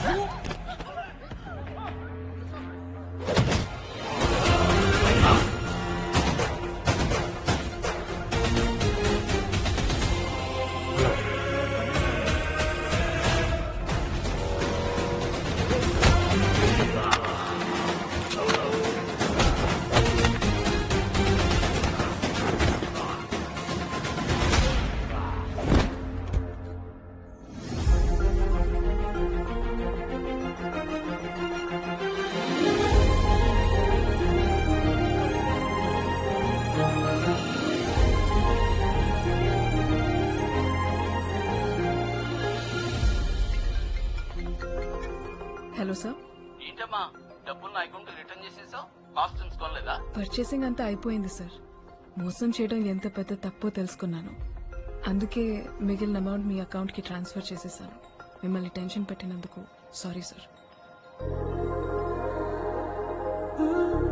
Hello sir. ఏంటమ్మా డబ్బులు నా అకౌంట్ రిటర్న్ చేసేసావు? కాస్ట్యూమ్స్ కొనలేదా? పర్చేసింగ్ అంతా అయిపోయింది సార్. మోసం చేయడం ఎంత పెద్ద తప్పో తెలుసుకున్నాను. అందుకే మిగిలిన అమౌంట్ మీ అకౌంట్ కి ట్రాన్స్ఫర్ చేసేసాను. మిమ్మల్ని టెన్షన్ పెట్టినందుకు సారీ సార్.